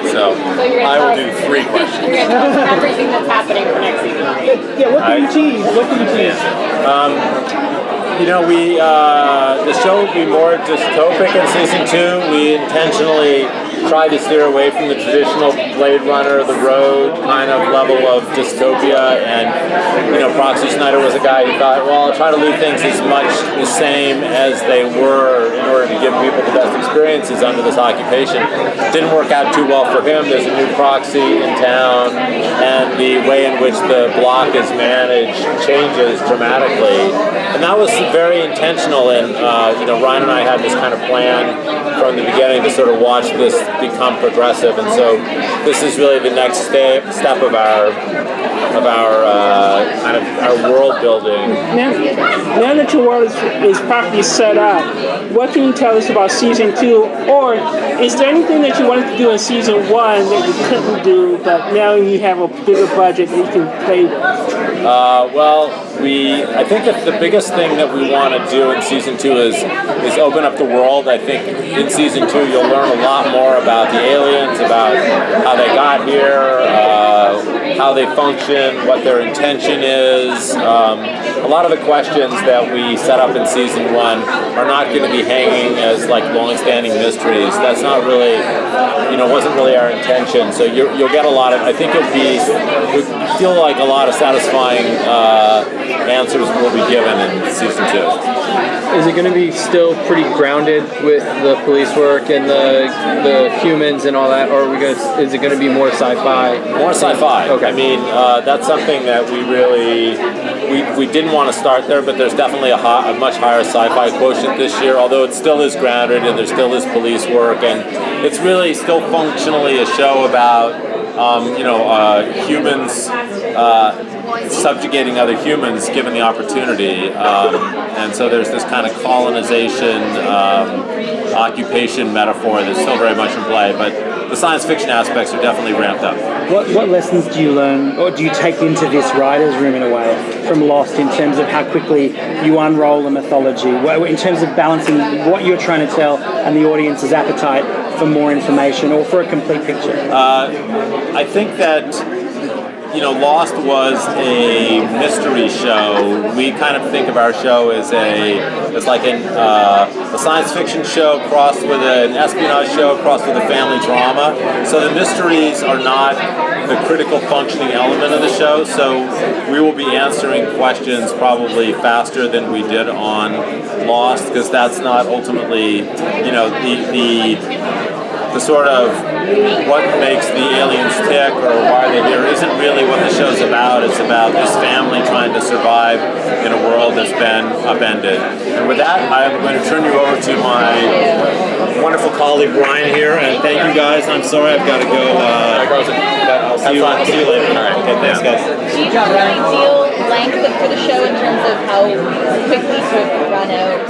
So I will do 3 questions. You're going to tell us everything that's happening for next season. Yeah, what can you tease? What can you tease? The show will be more dystopic in season 2. We intentionally tried to steer away from the traditional Blade Runner, the Road kind of level of dystopia, and Proxy Snyder was a guy who thought, well, I'll try to leave things as much the same as they were in order to give people the best experiences under this occupation. Didn't work out too well for him. There's a new Proxy in town, and the way in which the block is managed changes dramatically. And that was very intentional, and Ryan and I had this kind of plan from the beginning to sort of watch this become progressive, and so this is really the next step of our kind of our world building. Now that your world is properly set up, what can you tell us about season 2? Or is there anything that you wanted to do in season 1 that you couldn't do, but now you have a bigger budget that you can play with? I think that the biggest thing that we want to do in season 2 is open up the world. I think in season 2 you'll learn a lot more about the aliens, about how they got here, how they function, what their intention is. A lot of the questions that we set up in season 1 are not going to be hanging as like long-standing mysteries. That's not really, wasn't really our intention. So you'll get a lot of, I think you'll feel like a lot of satisfying answers will be given in season 2. Is it going to be still pretty grounded with the police work and the humans and all that, or is it going to be more sci-fi? More sci-fi. Okay. I mean, that's something that we didn't want to start there, but there's definitely a much higher sci-fi quotient this year, although it still is grounded and there still is police work, and it's really still functionally a show about humans subjugating other humans given the opportunity, and so there's this kind of colonization occupation metaphor that's still very much in play, but the science fiction aspects are definitely ramped up. What lessons do you learn, or do you take into this writer's room in a way from Lost, in terms of how quickly you unroll the mythology, in terms of balancing what you're trying to tell and the audience's appetite for more information or for a complete picture? I think that Lost was a mystery show. We kind of think of our show as like a science fiction show crossed with an espionage show crossed with a family drama. So the mysteries are not the critical functioning element of the show. So we will be answering questions probably faster than we did on Lost, because that's not ultimately, the sort of what makes the aliens tick or why they're here isn't really what the show's about. It's about this family trying to survive in a world that's been upended. And with that, I'm going to turn you over to my wonderful colleague Brian here, and thank you guys. I'm sorry I've got to go. I'll see you later. All right. Okay, thanks guys. Do you really deal length for the show in terms of how quickly to run out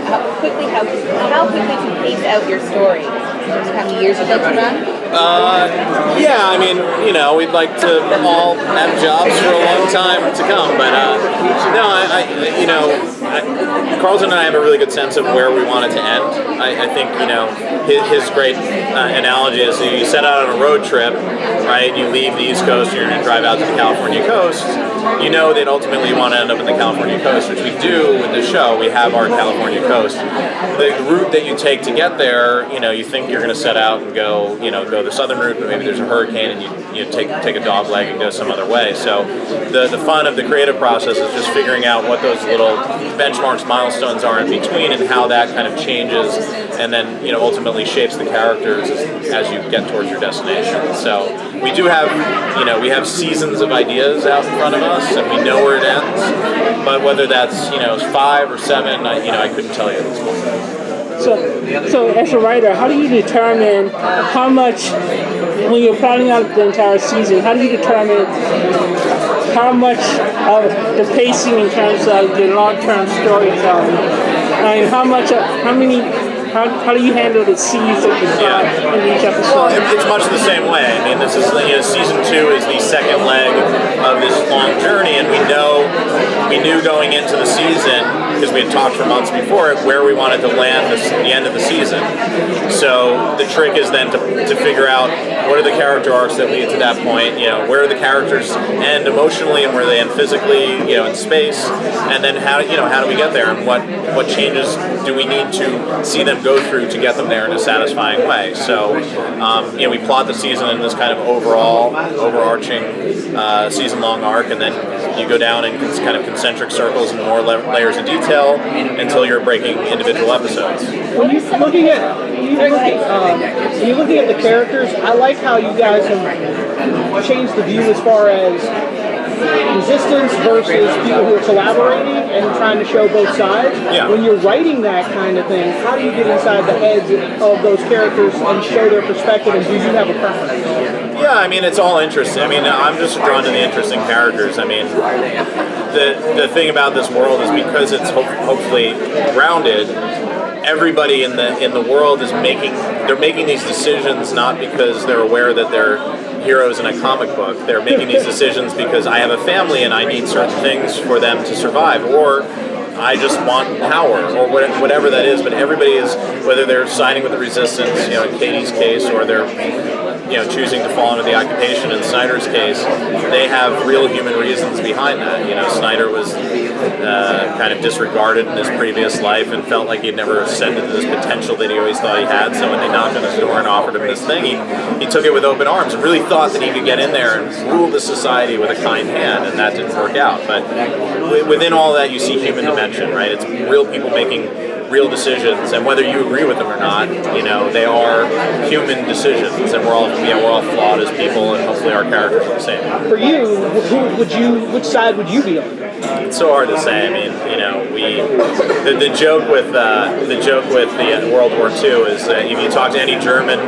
how quickly to pace out your story? In terms of how many years you'd like to run? Yeah, I mean, we'd like to all have jobs for a long time to come, but Carlton and I have a really good sense of where we want it to end. I think, his great analogy is you set out on a road trip, right? You leave the East Coast, you're going to drive out to the California coast. You know that ultimately you want to end up in the California coast, which we do with the show. We have our California coast. The route that you take to get there, you think you're going to set out and go the southern route, but maybe there's a hurricane and you take a dog leg and go some other way. So the fun of the creative process is just figuring out what those little benchmarks, milestones are in between, and how that kind of changes and then ultimately shapes the characters as you get towards your destination. So we do have we have seasons of ideas out in front of us, and we know where it ends. But whether that's 5 or 7, I couldn't tell you at this point. So as a writer, how do you determine how much, when you're plotting out the entire season, how do you determine how much of the pacing in terms of the long-term storytelling? I mean, how do you handle the scenes that you got in each episode? Well, it's much the same way. I mean, this is season 2 is the second leg of this long journey, and we knew going into the season, because we had talked for months before, where we wanted to land the end of the season. So the trick is then to figure out what are the character arcs that lead to that point. Where are the characters end emotionally and where they end physically, in space, and then how do we get there, and what changes do we need to see them go through to get them there in a satisfying way. So we plot the season in this kind of overarching season-long arc, and then you go down in kind of concentric circles and more layers of detail until you're breaking individual episodes. When you're looking at the characters, I like how you guys have changed the view as far as resistance versus people who are collaborating and trying to show both sides. Yeah. When you're writing that kind of thing, how do you get inside the heads of those characters and show their perspective, and do you have a preference? Yeah, I mean, it's all interesting. I mean, I'm just drawn to the interesting characters. I mean, the thing about this world is because it's hopefully grounded, everybody in the world is making these decisions not because they're aware that they're heroes in a comic book. They're making these decisions because I have a family and I need certain things for them to survive, or I just want power, or whatever that is. But everybody is, whether they're siding with the resistance, in Katie's case, or they're choosing to fall into the occupation in Snyder's case, they have real human reasons behind that. Snyder was kind of disregarded in his previous life and felt like he'd never ascended to this potential that he always thought he had. So when they knocked on his door and offered him this thing, he took it with open arms and really thought that he could get in there and rule the society with a kind hand, and that didn't work out. But within all that, you see human dimension, right? It's real people making real decisions, and whether you agree with them or not, they are human decisions, and we're all flawed as people, and hopefully our characters are the same. For you, which side would you be on? It's so hard to say. I mean, the joke with the World War II is that if you talk to any German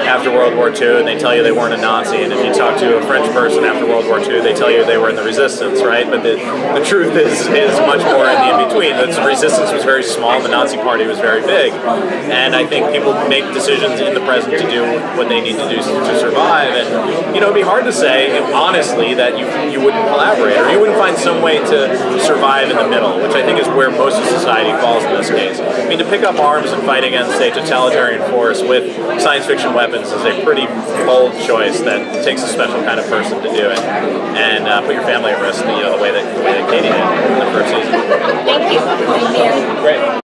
after World War II and they tell you they weren't a Nazi, and if you talk to a French person after World War II, they tell you they were in the resistance, right? But the truth is much more in the in-between. The resistance was very small, the Nazi party was very big, and I think people make decisions in the present to do what they need to do to survive, and it'd be hard to say, honestly, that you wouldn't collaborate, or you wouldn't find some way to survive in the middle, which I think is where most of society falls in this case. I mean, to pick up arms and fight against a totalitarian force with science fiction weapons is a pretty bold choice that takes a special kind of person to do it, and put your family at risk, the way that Katie did in the first season. Thank you. Great.